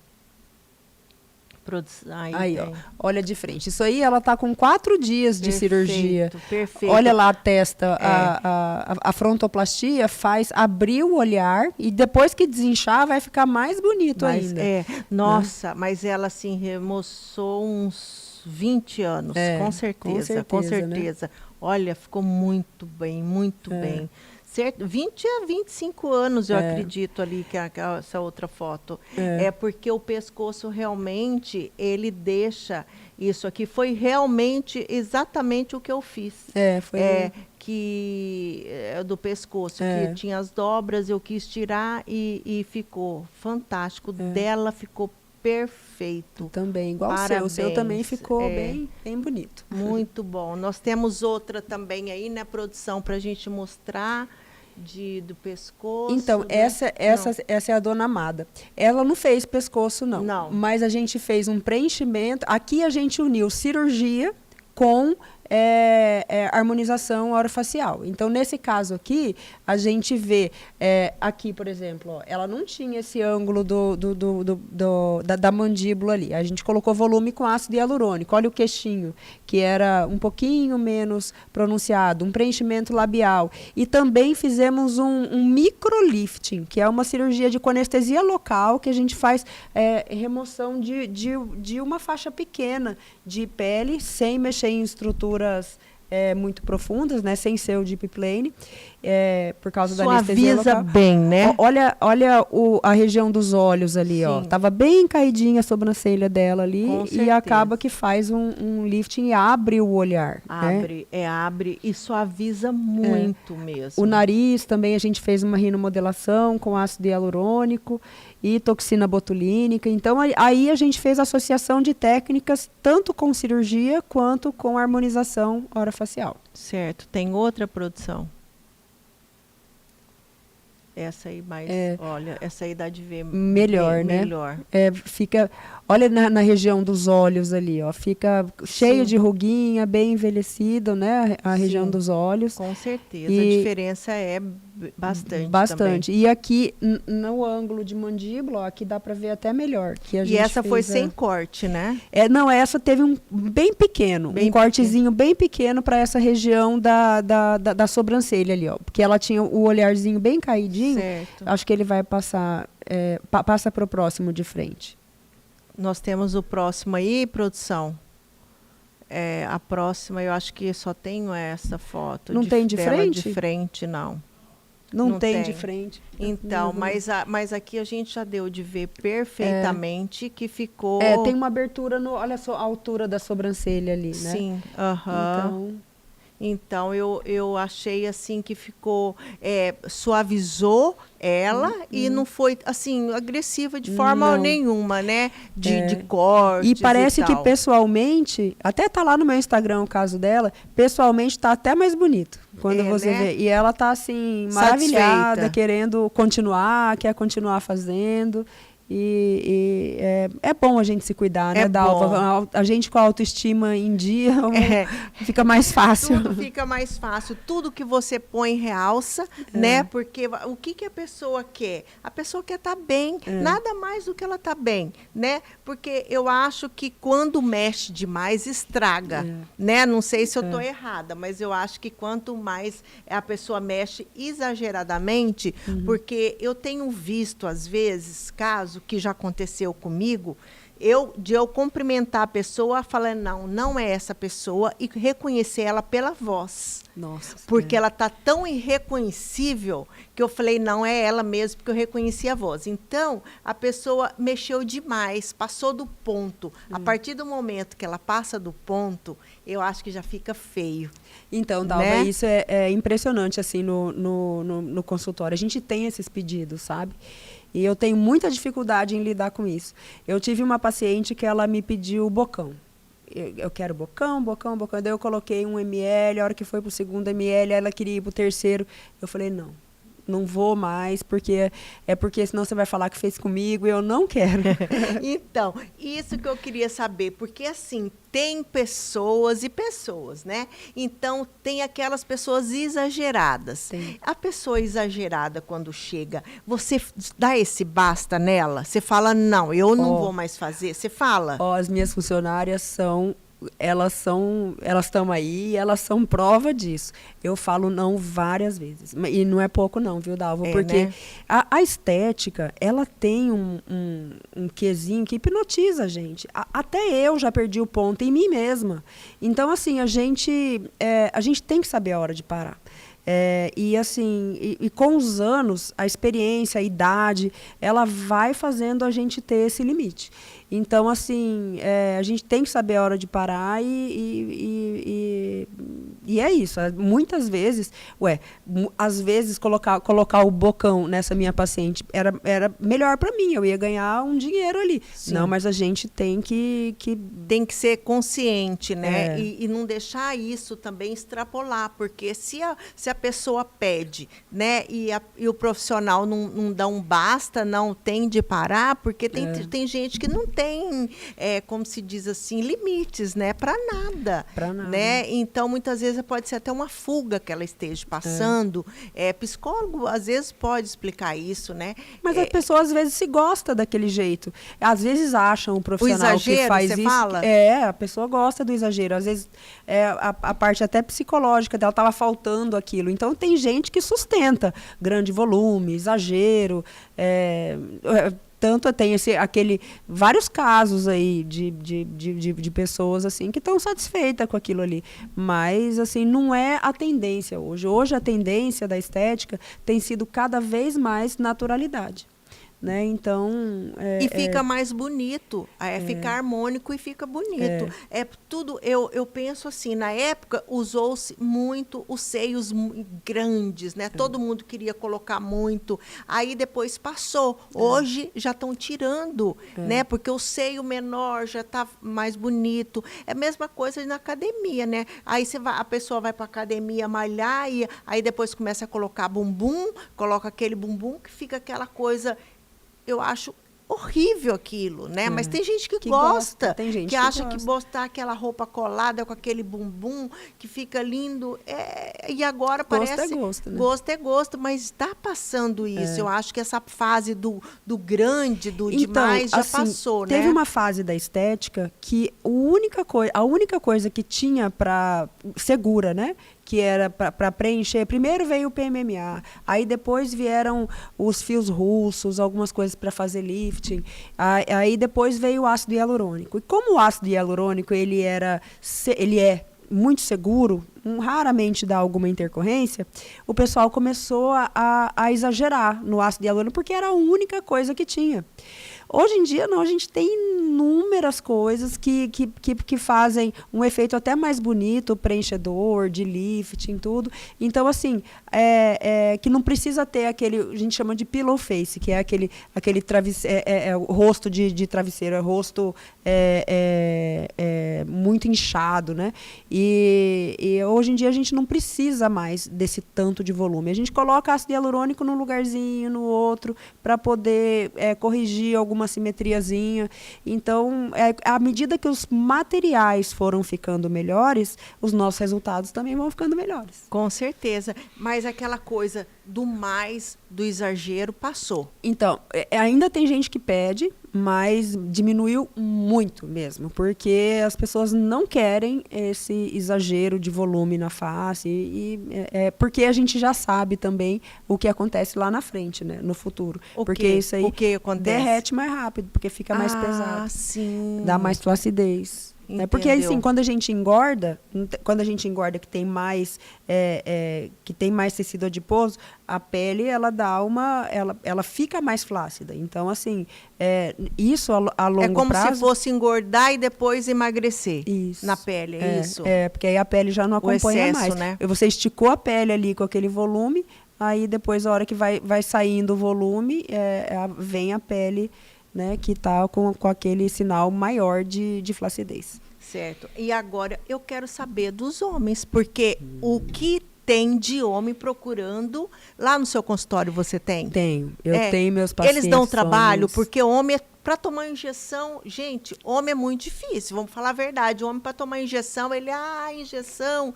Aí, ó, olha de frente. Isso aí, ela tá com 4 dias de cirurgia. Perfeito. Olha lá a testa, a frontoplastia faz abrir o olhar e depois que desinchar vai ficar mais bonito ainda. Nossa, mas ela assim remoçou uns 20 anos, com certeza. Né? Olha, ficou muito bem, muito bem. Certo? 20 a 25 anos, eu acredito ali, que essa outra foto. É porque o pescoço realmente, ele deixa isso aqui. Foi realmente exatamente o que eu fiz. Foi. Do pescoço, que tinha as dobras, eu quis tirar e ficou fantástico. Dela ficou perfeito. Também, igual o seu também ficou bem bonito. Muito bom. Nós temos outra também aí, né, produção, para a gente mostrar do pescoço. Então, essa é a dona Amada. Ela não fez pescoço, não. Mas a gente fez um preenchimento. Aqui a gente uniu cirurgia com harmonização orofacial. Então, nesse caso aqui, a gente vê, aqui, por exemplo, ó, ela não tinha esse ângulo da mandíbula ali. A gente colocou volume com ácido hialurônico. Olha o queixinho, que era um pouquinho menos pronunciado, um preenchimento labial. E também fizemos um microlifting, que é uma cirurgia de anestesia local, que a gente faz remoção de uma faixa pequena de pele, sem mexer em estruturas muito profundas, né, sem ser o deep plane, por causa da anestesia local. Suaviza bem, né? Olha a região dos olhos ali, ó. Tava bem caidinha a sobrancelha dela ali. Com e certeza. acaba que faz um lifting e abre o olhar. Abre, abre e suaviza muito mesmo. O nariz também a gente fez uma rinomodelação com ácido hialurônico e toxina botulínica. Então, aí a gente fez associação de técnicas tanto com cirurgia quanto com harmonização orofacial. Certo. Tem outra produção? Essa aí mais, olha, essa aí dá de ver melhor, né? Melhor. Fica, olha na região dos olhos ali, ó, fica cheio de ruguinha, bem envelhecido, né? A região dos olhos. Com certeza, a diferença é bastante. Bastante. Também. E aqui, no ângulo de mandíbula, ó, aqui dá para ver até melhor. Que a gente essa foi sem corte, né? Não, essa teve um bem pequeno, cortezinho bem pequeno para essa região da sobrancelha ali, ó. Porque ela tinha o olharzinho bem caidinho. Certo. Acho que ele vai passar, passa para o próximo de frente. Nós temos o próximo aí, produção. A próxima, eu acho que só tenho essa foto. Não tem de frente? De frente, não. Não tem de frente. Então, mas aqui a gente já deu de ver perfeitamente que ficou... tem uma abertura, olha só a altura da sobrancelha ali, né? Sim, Então, eu achei assim que ficou... suavizou ela e não foi, assim, agressiva de forma nenhuma, né? De cortes. E parece que pessoalmente, até tá lá no meu Instagram o caso dela, pessoalmente tá até mais bonito. Quando você vê. E ela tá, assim, maravilhada, querendo continuar, quer continuar fazendo. E é bom a gente se cuidar, né, Dalva? A gente com a autoestima em dia fica mais fácil. Tudo fica mais fácil. Tudo que você põe realça, né? Porque o que a pessoa quer? A pessoa quer estar bem. Nada mais do que ela estar bem, né? Porque eu acho que quando mexe demais, estraga, né? Não sei se eu estou errada, mas eu acho que quanto mais a pessoa mexe exageradamente, porque eu tenho visto, às vezes, casos que já aconteceu comigo, de eu cumprimentar a pessoa, falando, não é essa pessoa, e reconhecer ela pela voz. Nossa. Porque ela está tão irreconhecível que eu falei, não é ela mesmo, porque eu reconheci a voz. Então, a pessoa mexeu demais, passou do ponto. A partir do momento que ela passa do ponto, eu acho que já fica feio. Então, Dalva, né? Isso é impressionante, assim, no consultório. A gente tem esses pedidos, sabe? E eu tenho muita dificuldade em lidar com isso. Eu tive uma paciente que ela me pediu bocão. Eu quero bocão. Daí eu coloquei 1 ml, a hora que foi pro 2º ml, ela queria ir pro 3º. Eu falei, não vou mais, porque senão você vai falar que fez comigo e eu não quero. Então, isso que eu queria saber, porque assim, tem pessoas e pessoas, né? Então, tem aquelas pessoas exageradas. Sim. A pessoa exagerada, quando chega, você dá esse basta nela? Você fala, não, eu não vou mais fazer? Você fala? As minhas funcionárias elas estão aí, elas são prova disso. Eu falo não várias vezes. E não é pouco não, viu, Dalva? Porque né? a estética, ela tem um quesinho que hipnotiza a gente. Até eu já perdi o ponto em mim mesma. Então, assim, a gente tem que saber a hora de parar. E com os anos, a experiência, a idade, ela vai fazendo a gente ter esse limite. Então, assim, a gente tem que saber a hora de parar e é isso. Muitas vezes, às vezes colocar o bocão nessa minha paciente era melhor para mim, eu ia ganhar um dinheiro ali. Sim. Não, mas a gente tem que ser consciente, né? E não deixar isso também extrapolar, porque se a pessoa pede, né, e o profissional não dá um basta, não tem de parar, porque tem gente que não tem, como se diz assim, limites, né? Para nada. Para nada. Né? Então, muitas vezes pode ser até uma fuga que ela esteja passando. Psicólogo, às vezes, pode explicar isso, né? Mas a pessoa, às vezes, se gosta daquele jeito. Às vezes acham um profissional que faz isso. Fala? A pessoa gosta do exagero. Às vezes, a parte até psicológica dela estava faltando aquilo. Então, tem gente que sustenta grande volume, exagero. Tanto tem vários casos aí de pessoas assim que estão satisfeitas com aquilo ali. Mas, assim, não é a tendência hoje. Hoje, a tendência da estética tem sido cada vez mais naturalidade. Né? Então, e fica mais bonito, fica harmônico e fica bonito. Tudo, eu penso assim, na época usou-se muito os seios grandes, né? Todo mundo queria colocar muito, aí depois passou. Hoje já estão tirando, né? Porque o seio menor já está mais bonito. É a mesma coisa na academia, né? Aí a pessoa vai para a academia malhar e aí depois começa a colocar bumbum, coloca aquele bumbum que fica aquela coisa. Eu acho horrível aquilo, né? Mas tem gente que gosta, tem gente que acha que botar aquela roupa colada com aquele bumbum, que fica lindo. E agora gosto parece... Gosto, né? Gosto é gosto, mas está passando isso. Eu acho que essa fase do grande, do demais, já passou, né? Teve uma fase da estética que a única coisa que tinha para segura, né? Que era para preencher. Primeiro veio o PMMA, aí depois vieram os fios russos, algumas coisas para fazer lifting, aí depois veio o ácido hialurônico. E como o ácido hialurônico ele é muito seguro, raramente dá alguma intercorrência, o pessoal começou a exagerar no ácido hialurônico, porque era a única coisa que tinha. Hoje em dia, não, a gente tem inúmeras coisas que fazem um efeito até mais bonito, preenchedor, de lifting, tudo. Então, assim, que não precisa ter aquele, a gente chama de pillow face, que é aquele travesseiro, o rosto de travesseiro, rosto muito inchado, né? E hoje em dia a gente não precisa mais desse tanto de volume. A gente coloca ácido hialurônico num lugarzinho, no outro, para poder corrigir alguma simetriazinha. Então, à medida que os materiais foram ficando melhores, os nossos resultados também vão ficando melhores. Com certeza. Mas aquela coisa do exagero passou. Então, ainda tem gente que pede, mas diminuiu muito mesmo, porque as pessoas não querem esse exagero de volume na face, porque a gente já sabe também o que acontece lá na frente, né, no futuro. Isso aí derrete mais rápido, porque fica mais pesado. Sim. Dá mais flacidez. Porque assim, quando a gente engorda que tem mais tecido adiposo, a pele ela fica mais flácida. Então, assim, isso a longo prazo... É como se fosse engordar e depois emagrecer na pele, isso? Porque aí a pele já não acompanha excesso, mais. Né? Você esticou a pele ali com aquele volume, aí depois, a hora que vai saindo o volume, vem a pele... Né, que está com aquele sinal maior de flacidez. Certo. E agora eu quero saber dos homens, porque o que tem de homem procurando... Lá no seu consultório você tem? Tenho. Eu tenho meus pacientes. Eles dão trabalho, porque homem, para tomar injeção... Gente, homem é muito difícil, vamos falar a verdade. O homem, para tomar injeção, injeção...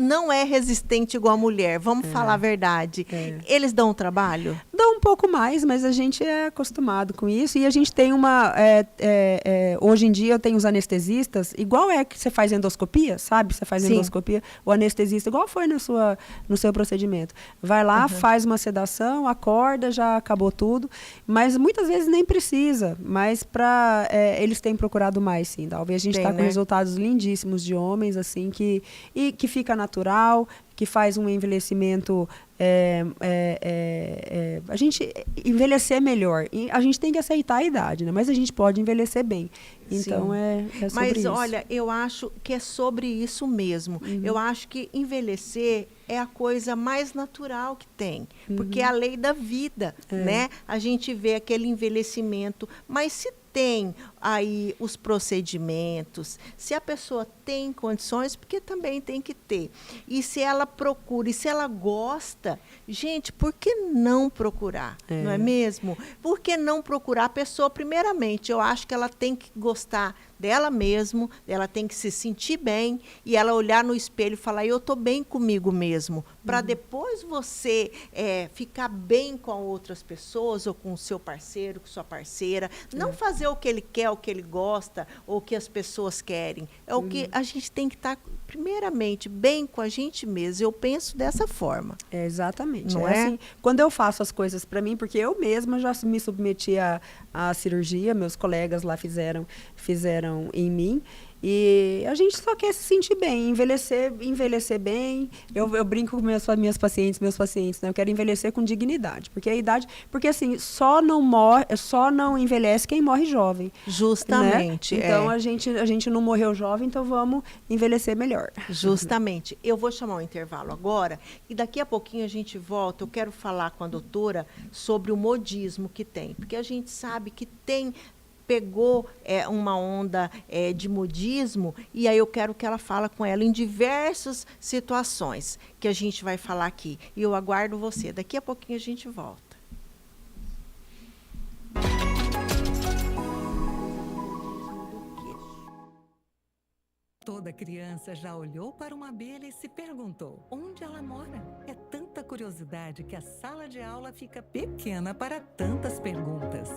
não é resistente igual a mulher, vamos falar a verdade. Eles dão trabalho? Dão um pouco mais, mas a gente é acostumado com isso. E a gente tem hoje em dia, eu tenho os anestesistas, igual que você faz endoscopia, sabe? Você faz endoscopia, o anestesista, igual foi no seu procedimento. Vai lá, faz uma sedação, acorda, já acabou tudo. Mas muitas vezes nem precisa, mas eles têm procurado mais, sim. Talvez a gente está com resultados lindíssimos de homens, assim, que fica natural, que faz um envelhecimento... a gente envelhecer melhor. E a gente tem que aceitar a idade, né? Mas a gente pode envelhecer bem. Então, é sobre isso. Mas, olha, eu acho que é sobre isso mesmo. Eu acho que envelhecer é a coisa mais natural que tem. Porque é a lei da vida, né? A gente vê aquele envelhecimento. Mas se tem aí os procedimentos, se a pessoa tem condições, porque também tem que ter. E se ela procura, e se ela gosta, gente, por que não procurar? Não é mesmo? Por que não procurar a pessoa? Primeiramente, eu acho que ela tem que gostar dela mesmo, ela tem que se sentir bem e ela olhar no espelho e falar, eu estou bem comigo mesmo, para depois você ficar bem com outras pessoas ou com o seu parceiro, com sua parceira, não fazer o que ele quer, o que ele gosta ou o que as pessoas querem. É o que a gente tem que estar, primeiramente, bem com a gente mesmo. Eu penso dessa forma. Exatamente. Não é? Assim, quando eu faço as coisas para mim, porque eu mesma já me submeti à cirurgia, meus colegas lá fizeram em mim, e a gente só quer se sentir bem, envelhecer bem. Eu brinco com meus pacientes, né? Eu quero envelhecer com dignidade, porque a idade, porque assim, só não envelhece quem morre jovem. Justamente. Né? Então a gente não morreu jovem, então vamos envelhecer melhor. Justamente. Eu vou chamar um intervalo agora e daqui a pouquinho a gente volta. Eu quero falar com a doutora sobre o modismo que tem, porque a gente sabe que pegou uma onda de modismo, e aí eu quero que ela fale com ela em diversas situações que a gente vai falar aqui. E eu aguardo você. Daqui a pouquinho a gente volta. Toda criança já olhou para uma abelha e se perguntou onde ela mora. É tanta curiosidade que a sala de aula fica pequena para tantas perguntas.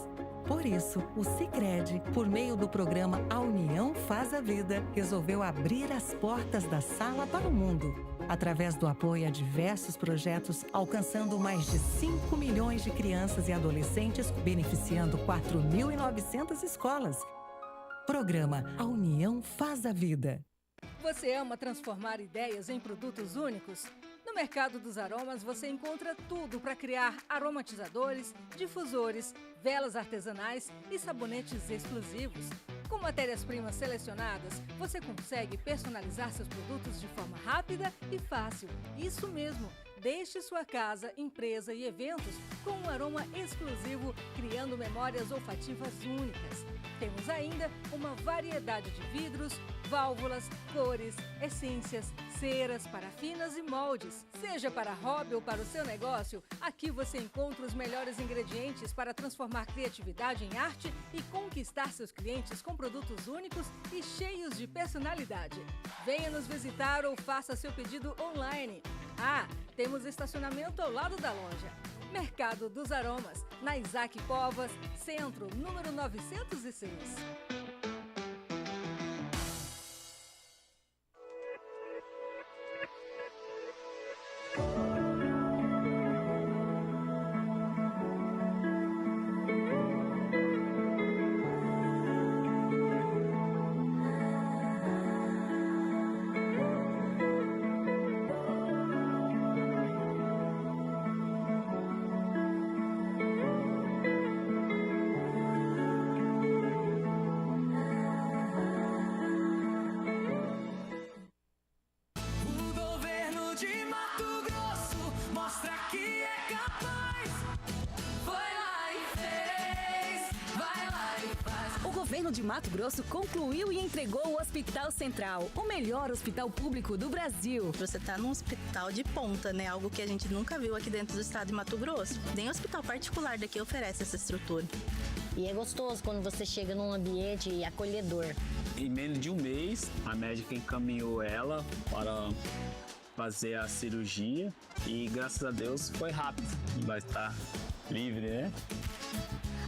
Por isso, o Sicredi, por meio do programa A União Faz a Vida, resolveu abrir as portas da sala para o mundo, através do apoio a diversos projetos, alcançando mais de 5 milhões de crianças e adolescentes, beneficiando 4.900 escolas. Programa A União Faz a Vida. Você ama transformar ideias em produtos únicos? No mercado dos aromas você encontra tudo para criar aromatizadores, difusores, velas artesanais e sabonetes exclusivos. Com matérias-primas selecionadas, você consegue personalizar seus produtos de forma rápida e fácil. Isso mesmo! Deixe sua casa, empresa e eventos com um aroma exclusivo, criando memórias olfativas únicas. Temos ainda uma variedade de vidros, válvulas, cores, essências, ceras, parafinas e moldes. Seja para hobby ou para o seu negócio, aqui você encontra os melhores ingredientes para transformar criatividade em arte e conquistar seus clientes com produtos únicos e cheios de personalidade. Venha nos visitar ou faça seu pedido online. Temos estacionamento ao lado da loja. Mercado dos Aromas, na Isaac Covas, Centro, número 906. O governo de Mato Grosso concluiu e entregou o Hospital Central, o melhor hospital público do Brasil. Você está num hospital de ponta, né? Algo que a gente nunca viu aqui dentro do estado de Mato Grosso. Nem hospital particular daqui oferece essa estrutura. E é gostoso quando você chega num ambiente acolhedor. Em menos de um mês, a médica encaminhou ela para fazer a cirurgia e, graças a Deus, foi rápido. Vai estar livre, né?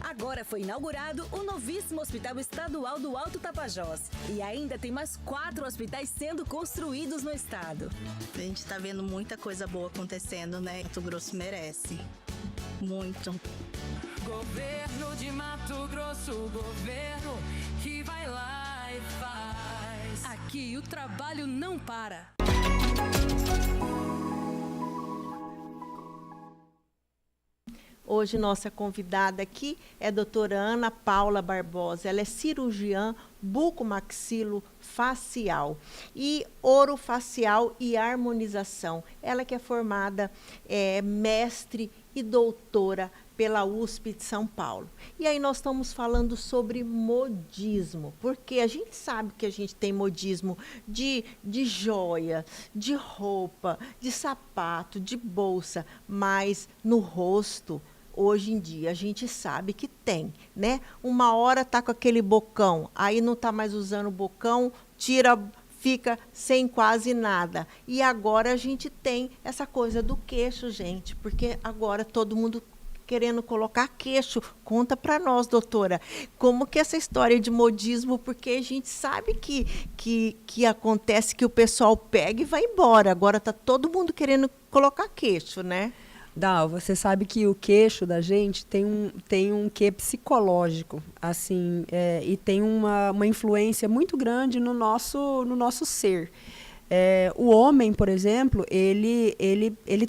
Agora foi inaugurado o novíssimo Hospital Estadual do Alto Tapajós. E ainda tem mais 4 hospitais sendo construídos no estado. A gente está vendo muita coisa boa acontecendo, né? Mato Grosso merece. Muito. Governo de Mato Grosso, governo que vai lá e faz. Aqui o trabalho não para. Hoje nossa convidada aqui é a doutora Ana Paula Barbosa. Ela é cirurgiã bucomaxilofacial e orofacial e harmonização. Ela que é formada mestre e doutora pela USP de São Paulo. E aí nós estamos falando sobre modismo, porque a gente sabe que a gente tem modismo de joia, de roupa, de sapato, de bolsa, mas no rosto, hoje em dia, a gente sabe que tem, né? Uma hora tá com aquele bocão, aí não tá mais usando o bocão, tira, fica sem quase nada. E agora a gente tem essa coisa do queixo, gente, porque agora todo mundo querendo colocar queixo. Conta para nós, doutora, como que essa história de modismo, porque a gente sabe que acontece que o pessoal pega e vai embora. Agora tá todo mundo querendo colocar queixo, né? Dalva, você sabe que o queixo da gente tem um quê psicológico, assim, e tem uma influência muito grande no nosso ser. O homem, por exemplo, ele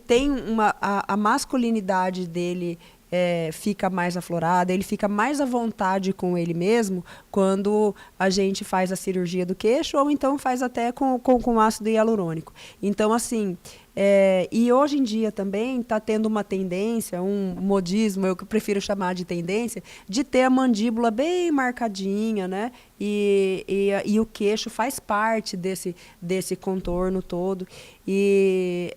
tem a masculinidade dele fica mais aflorada, ele fica mais à vontade com ele mesmo quando a gente faz a cirurgia do queixo ou então faz até com ácido hialurônico. Então, assim, e hoje em dia também está tendo uma tendência, um modismo, eu prefiro chamar de tendência, de ter a mandíbula bem marcadinha, né? E o queixo faz parte desse contorno todo. E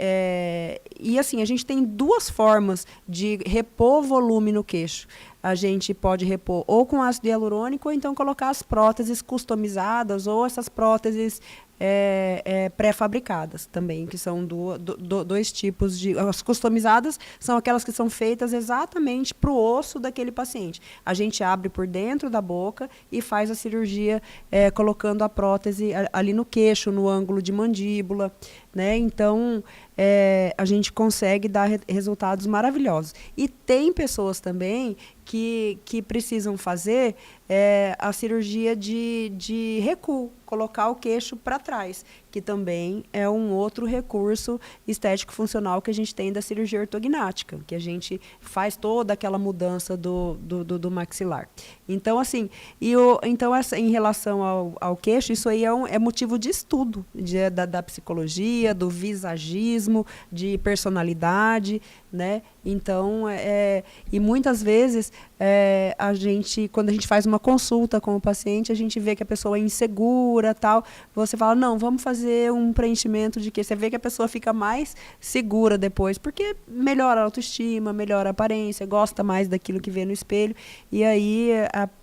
assim, a gente tem duas formas de repor volume no queixo. A gente pode repor ou com ácido hialurônico ou então colocar as próteses customizadas ou essas próteses pré-fabricadas também, que são dois tipos de... As customizadas são aquelas que são feitas exatamente para o osso daquele paciente. A gente abre por dentro da boca e faz a cirurgia colocando a prótese ali no queixo, no ângulo de mandíbula, né? Então, a gente consegue dar resultados maravilhosos. E tem pessoas também que precisam fazer a cirurgia de recuo, colocar o queixo para trás, que também é um outro recurso estético funcional que a gente tem da cirurgia ortognática, que a gente faz toda aquela mudança do maxilar. Então, assim, em relação ao queixo, isso aí é motivo de estudo da psicologia, do visagismo, de personalidade, né? Então, e muitas vezes, quando a gente faz uma consulta com o paciente, a gente vê que a pessoa é insegura, tal, você fala, não, vamos fazer um preenchimento de que você vê que a pessoa fica mais segura depois, porque melhora a autoestima, melhora a aparência, gosta mais daquilo que vê no espelho, e aí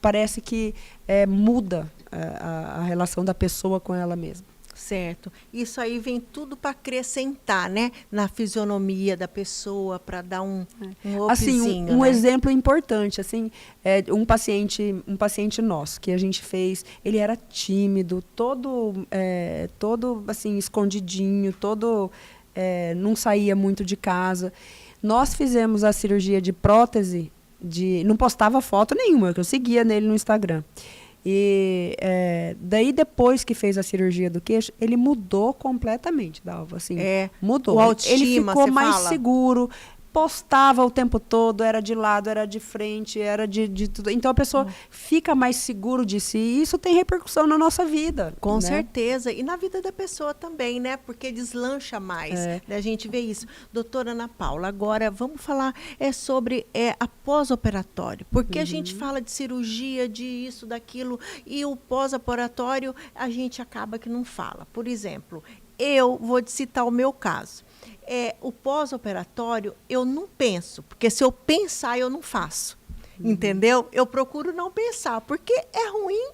parece que muda a relação da pessoa com ela mesma. Certo. Isso aí vem tudo para acrescentar, né? Na fisionomia da pessoa, para dar um upzinho, assim, um né? exemplo importante, assim, um paciente nosso que a gente fez, ele era tímido, todo assim, escondidinho, não saía muito de casa. Nós fizemos a cirurgia de prótese, não postava foto nenhuma, que eu seguia nele no Instagram. E daí, depois que fez a cirurgia do queixo, ele mudou completamente, Dalva, assim, mudou. O autoestima, ele ficou mais fala. seguro, postava o tempo todo, era de lado, era de frente, era de tudo. Então, a pessoa fica mais seguro de si e isso tem repercussão na nossa vida. Com né? certeza. E na vida da pessoa também, né? Porque deslancha mais. Né? A gente vê isso. Doutora Ana Paula, agora vamos falar sobre a pós-operatório. Porque a gente fala de cirurgia, de isso, daquilo, e o pós-operatório a gente acaba que não fala. Por exemplo, eu vou citar o meu caso. O pós-operatório, eu não penso, porque se eu pensar, eu não faço. Entendeu? Eu procuro não pensar, porque é ruim,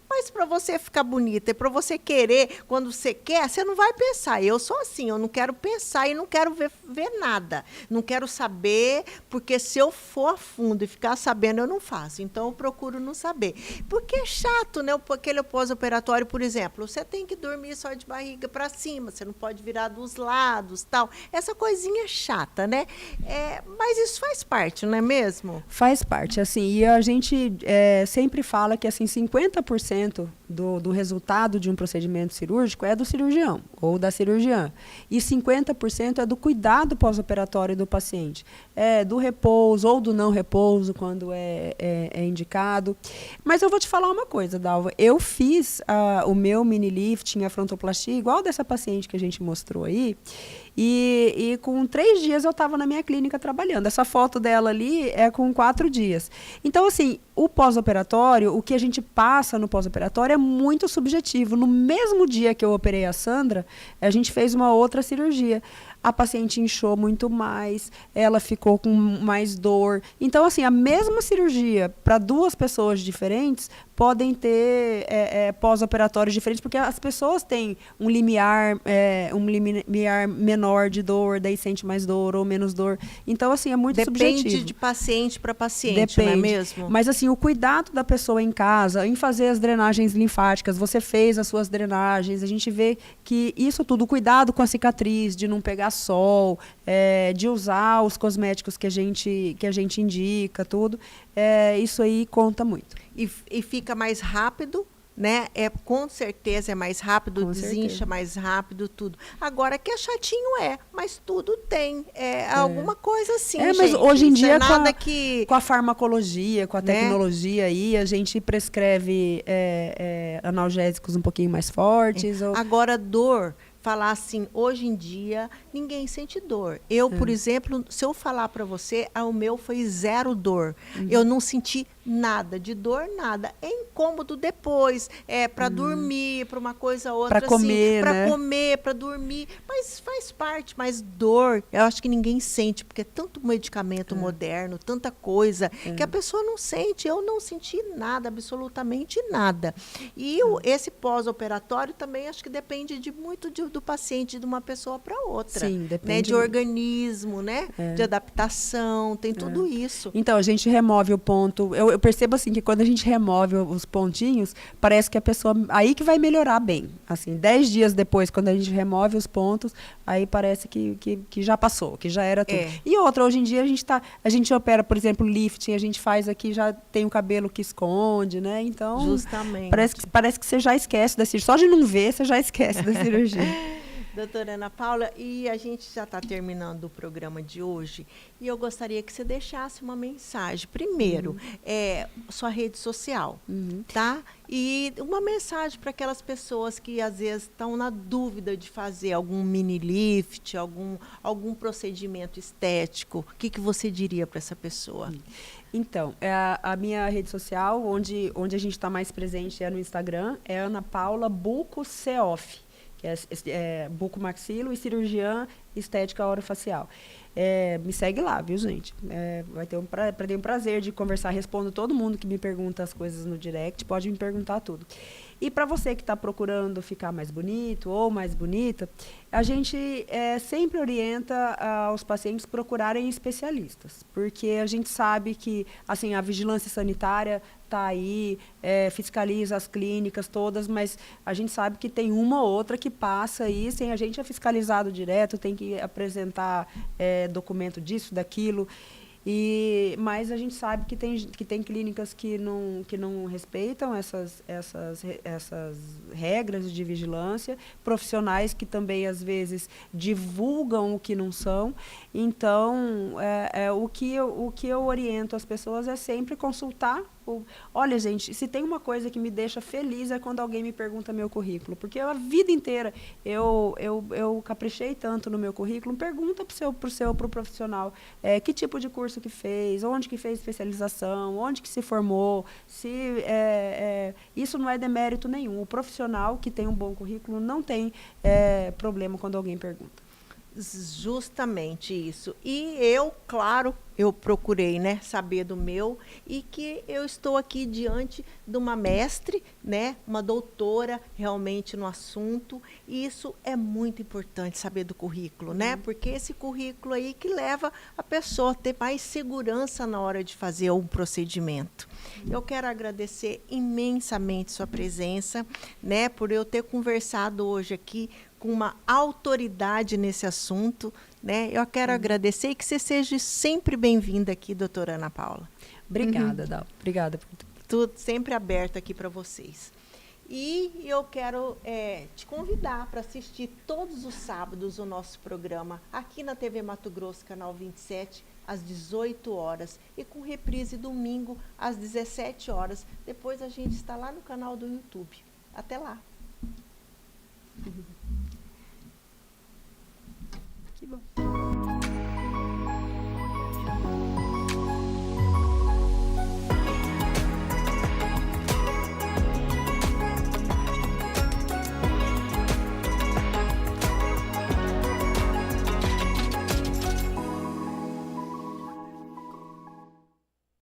mas para você ficar bonita e para você querer, quando você quer, você não vai pensar. Eu sou assim, eu não quero pensar e não quero ver nada. Não quero saber, porque se eu for a fundo e ficar sabendo, eu não faço. Então, eu procuro não saber. Porque é chato, né? Aquele pós-operatório, por exemplo, você tem que dormir só de barriga para cima, você não pode virar dos lados, tal. Essa coisinha chata, né? Mas isso faz parte, não é mesmo? Faz parte, assim, e a gente sempre fala que, assim, 50% do resultado de um procedimento cirúrgico é do cirurgião ou da cirurgiã. E 50% é do cuidado pós-operatório do paciente. Do repouso ou do não repouso, quando é indicado. Mas eu vou te falar uma coisa, Dalva. Eu fiz o meu mini lifting, a frontoplastia, igual dessa paciente que a gente mostrou aí, E com 3 dias eu estava na minha clínica trabalhando. Essa foto dela ali é com 4 dias. Então, assim, o pós-operatório, o que a gente passa no pós-operatório é muito subjetivo. No mesmo dia que eu operei a Sandra, a gente fez uma outra cirurgia. A paciente inchou muito mais, ela ficou com mais dor. Então, assim, a mesma cirurgia para 2 pessoas diferentes podem ter pós-operatórios diferentes, porque as pessoas têm um limiar menor de dor, daí sente mais dor ou menos dor. Então, assim, é muito subjetivo. Depende de paciente para paciente, não é mesmo? Mas, assim, o cuidado da pessoa em casa, em fazer as drenagens linfáticas, você fez as suas drenagens, a gente vê que isso tudo, o cuidado com a cicatriz, de não pegar sol, de usar os cosméticos que a gente indica, tudo, isso aí conta muito. E fica mais rápido, né? Com certeza é mais rápido, desincha mais rápido, tudo. Agora que é chatinho mas tudo tem. Alguma coisa assim, mas gente. Hoje em dia, com a farmacologia, com a tecnologia aí, a gente prescreve analgésicos um pouquinho mais fortes. Agora, dor... Falar assim, hoje em dia, ninguém sente dor. Eu, por exemplo, se eu falar para você, o meu foi 0 dor. Eu não senti nada de dor, nada. É incômodo depois, para dormir, para uma coisa ou outra. Para comer, assim, né? Para comer, para dormir. Mas faz parte, mas dor, eu acho que ninguém sente, porque é tanto medicamento moderno, tanta coisa, que a pessoa não sente. Eu não senti nada, absolutamente nada. E esse pós-operatório também, acho que depende muito do paciente, de uma pessoa para outra. Sim, depende. Né? De organismo, né? De adaptação, tem tudo isso. Então, a gente remove o ponto. Eu percebo assim que quando a gente remove os pontinhos, parece que a pessoa. Aí que vai melhorar bem. Assim, 10 dias depois, quando a gente remove os pontos, aí parece que já passou, que já era tudo. E outra, hoje em dia a gente opera, por exemplo, lifting, a gente faz aqui, já tem o cabelo que esconde, né? Então. Justamente. Parece que você já esquece da cirurgia. Só de não ver, você já esquece da cirurgia. Doutora Ana Paula, e a gente já está terminando o programa de hoje, e eu gostaria que você deixasse uma mensagem. Primeiro, sua rede social, tá? E uma mensagem para aquelas pessoas que, às vezes, estão na dúvida de fazer algum mini lift, algum procedimento estético. O que você diria para essa pessoa? Então, a minha rede social, onde a gente está mais presente, é no Instagram, é Ana Paula Buco Ceoff, que é bucomaxilo e cirurgiã estética orofacial. Me segue lá, viu, gente? Vai ter um prazer de conversar. Respondo todo mundo que me pergunta as coisas no direct. Pode me perguntar tudo. E para você que está procurando ficar mais bonito ou mais bonita, a gente sempre orienta os pacientes procurarem especialistas, porque a gente sabe que assim, a vigilância sanitária está aí, fiscaliza as clínicas todas, mas a gente sabe que tem uma ou outra que passa aí, sem a gente é fiscalizado direto, tem que apresentar documento disso, daquilo. Mas a gente sabe que tem clínicas que não respeitam essas regras de vigilância, profissionais que também, às vezes, divulgam o que não são. Então, o que eu oriento as pessoas é sempre consultar. Olha, gente, se tem uma coisa que me deixa feliz é quando alguém me pergunta meu currículo, porque a vida inteira eu caprichei tanto no meu currículo. Pergunta pro profissional que tipo de curso que fez, onde que fez especialização, onde que se formou, isso não é demérito nenhum. O profissional que tem um bom currículo não tem problema quando alguém pergunta. Justamente isso. E eu, claro, eu procurei, né, saber do meu, e que eu estou aqui diante de uma mestre, né, uma doutora realmente no assunto, e isso é muito importante, saber do currículo, né, porque esse currículo aí que leva a pessoa a ter mais segurança na hora de fazer um procedimento. Eu quero agradecer imensamente sua presença, né, por eu ter conversado hoje aqui com uma autoridade nesse assunto, né? Eu quero agradecer e que você seja sempre bem-vinda aqui, doutora Ana Paula. Obrigada, Dal. Obrigada por tudo. Sempre aberto aqui para vocês. E eu quero te convidar para assistir todos os sábados o nosso programa aqui na TV Mato Grosso, canal 27, às 18 horas, e com reprise domingo às 17 horas. Depois a gente está lá no canal do YouTube. Até lá. Que bom.